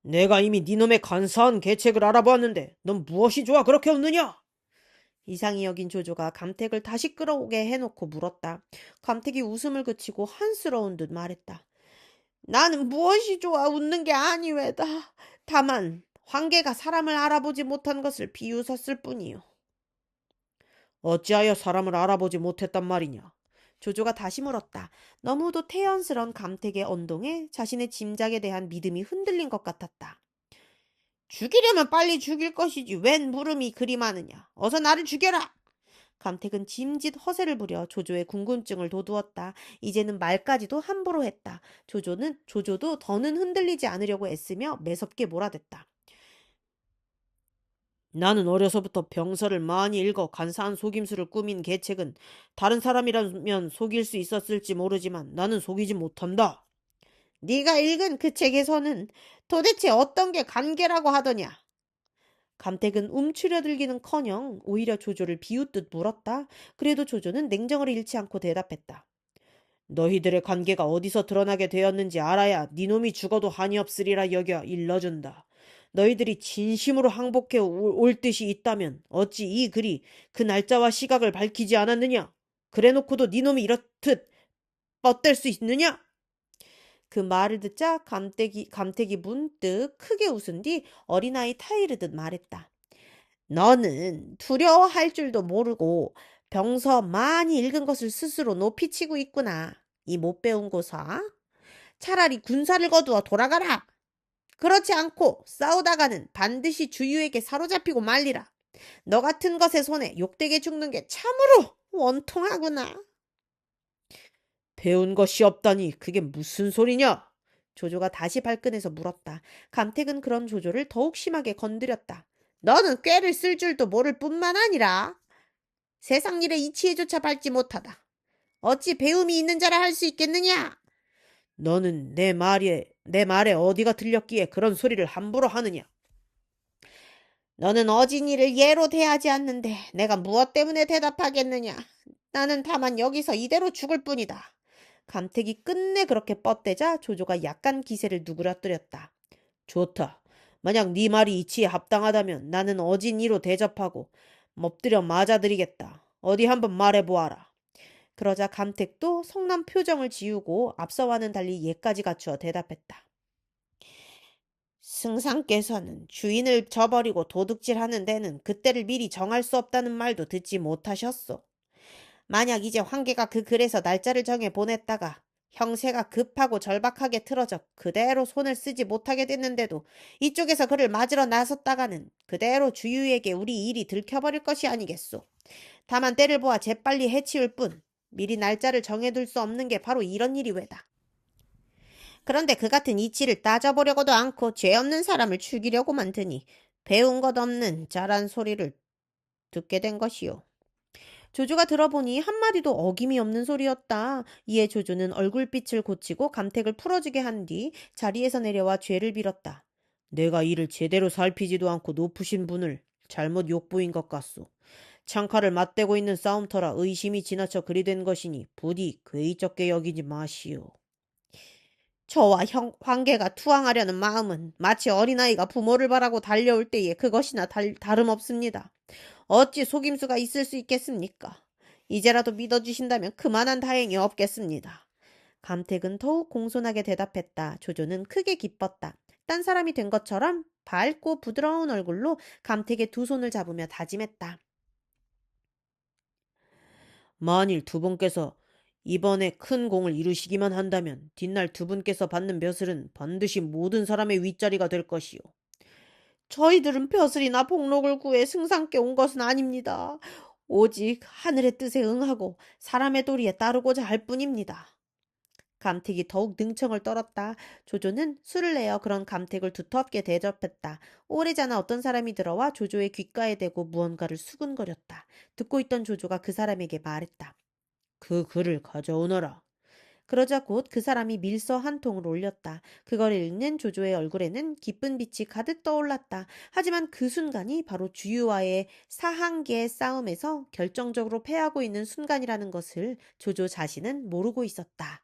내가 이미 니놈의 간사한 계책을 알아보았는데 넌 무엇이 좋아 그렇게 웃느냐? 이상히 여긴 조조가 감택을 다시 끌어오게 해놓고 물었다. 감택이 웃음을 그치고 한스러운 듯 말했다. 나는 무엇이 좋아 웃는 게 아니외다. 다만 황계가 사람을 알아보지 못한 것을 비웃었을 뿐이요. 어찌하여 사람을 알아보지 못했단 말이냐? 조조가 다시 물었다. 너무도 태연스런 감택의 언동에 자신의 짐작에 대한 믿음이 흔들린 것 같았다. 죽이려면 빨리 죽일 것이지 웬 물음이 그리 많으냐. 어서 나를 죽여라. 감택은 짐짓 허세를 부려 조조의 궁금증을 돋우었다. 이제는 말까지도 함부로 했다. 조조도 더는 흔들리지 않으려고 애쓰며 매섭게 몰아댔다. 나는 어려서부터 병서를 많이 읽어 간사한 속임수를 꾸민 계책은 다른 사람이라면 속일 수 있었을지 모르지만 나는 속이지 못한다. 네가 읽은 그 책에서는 도대체 어떤 게 관계라고 하더냐? 감택은 움츠려들기는커녕 오히려 조조를 비웃듯 물었다. 그래도 조조는 냉정을 잃지 않고 대답했다. 너희들의 관계가 어디서 드러나게 되었는지 알아야 니놈이 죽어도 한이 없으리라 여겨 일러준다. 너희들이 진심으로 항복해 올 뜻이 있다면 어찌 이 글이 그 날짜와 시각을 밝히지 않았느냐? 그래놓고도 니놈이 이렇듯 뻗댈 수 있느냐? 그 말을 듣자 감택이 문득 크게 웃은 뒤 어린아이 타이르듯 말했다. 너는 두려워할 줄도 모르고 병서 많이 읽은 것을 스스로 높이치고 있구나. 이 못 배운 고사. 차라리 군사를 거두어 돌아가라. 그렇지 않고 싸우다가는 반드시 주유에게 사로잡히고 말리라. 너 같은 것의 손에 욕되게 죽는 게 참으로 원통하구나. 배운 것이 없다니 그게 무슨 소리냐? 조조가 다시 발끈해서 물었다. 감택은 그런 조조를 더욱 심하게 건드렸다. 너는 꾀를 쓸 줄도 모를 뿐만 아니라 세상 일에 이치에조차 밟지 못하다. 어찌 배움이 있는 자라 할 수 있겠느냐? 너는 내 말에 어디가 들렸기에 그런 소리를 함부로 하느냐? 너는 어진이를 예로 대하지 않는데 내가 무엇 때문에 대답하겠느냐? 나는 다만 여기서 이대로 죽을 뿐이다. 감택이 끝내 그렇게 뻗대자 조조가 약간 기세를 누그러뜨렸다. 좋다. 만약 네 말이 이치에 합당하다면 나는 어진이로 대접하고 엎드려 맞아드리겠다. 어디 한번 말해보아라. 그러자 감택도 성난 표정을 지우고 앞서와는 달리 예까지 갖추어 대답했다. 승상께서는 주인을 저버리고 도둑질하는 데는 그때를 미리 정할 수 없다는 말도 듣지 못하셨소. 만약 이제 황제가 그 글에서 날짜를 정해 보냈다가 형세가 급하고 절박하게 틀어져 그대로 손을 쓰지 못하게 됐는데도 이쪽에서 그를 맞으러 나섰다가는 그대로 주유에게 우리 일이 들켜버릴 것이 아니겠소. 다만 때를 보아 재빨리 해치울 뿐 미리 날짜를 정해둘 수 없는 게 바로 이런 일이 왜다. 그런데 그 같은 이치를 따져보려고도 않고 죄 없는 사람을 죽이려고만 드니 배운 것 없는 잘한 소리를 듣게 된 것이요. 조조가 들어보니 한마디도 어김이 없는 소리였다. 이에 조조는 얼굴빛을 고치고 감택을 풀어주게 한 뒤 자리에서 내려와 죄를 빌었다. 내가 이를 제대로 살피지도 않고 높으신 분을 잘못 욕보인 것 같소. 창칼을 맞대고 있는 싸움터라 의심이 지나쳐 그리 된 것이니 부디 괴이적게 여기지 마시오. 저와 황계가 투항하려는 마음은 마치 어린아이가 부모를 바라고 달려올 때에 그것이나 다름없습니다. 어찌 속임수가 있을 수 있겠습니까? 이제라도 믿어주신다면 그만한 다행이 없겠습니다. 감택은 더욱 공손하게 대답했다. 조조는 크게 기뻤다. 딴 사람이 된 것처럼 밝고 부드러운 얼굴로 감택의 두 손을 잡으며 다짐했다. 만일 두 분께서 이번에 큰 공을 이루시기만 한다면 뒷날 두 분께서 받는 벼슬은 반드시 모든 사람의 윗자리가 될 것이오. 저희들은 벼슬이나 복록을 구해 승상께 온 것은 아닙니다. 오직 하늘의 뜻에 응하고 사람의 도리에 따르고자 할 뿐입니다. 감택이 더욱 능청을 떨었다. 조조는 술을 내어 그런 감택을 두텁게 대접했다. 오래전에 어떤 사람이 들어와 조조의 귓가에 대고 무언가를 수근거렸다. 듣고 있던 조조가 그 사람에게 말했다. 그 글을 가져오너라. 그러자 곧 그 사람이 밀서 한 통을 올렸다. 그걸 읽는 조조의 얼굴에는 기쁜 빛이 가득 떠올랐다. 하지만 그 순간이 바로 주유와의 사한계의 싸움에서 결정적으로 패하고 있는 순간이라는 것을 조조 자신은 모르고 있었다.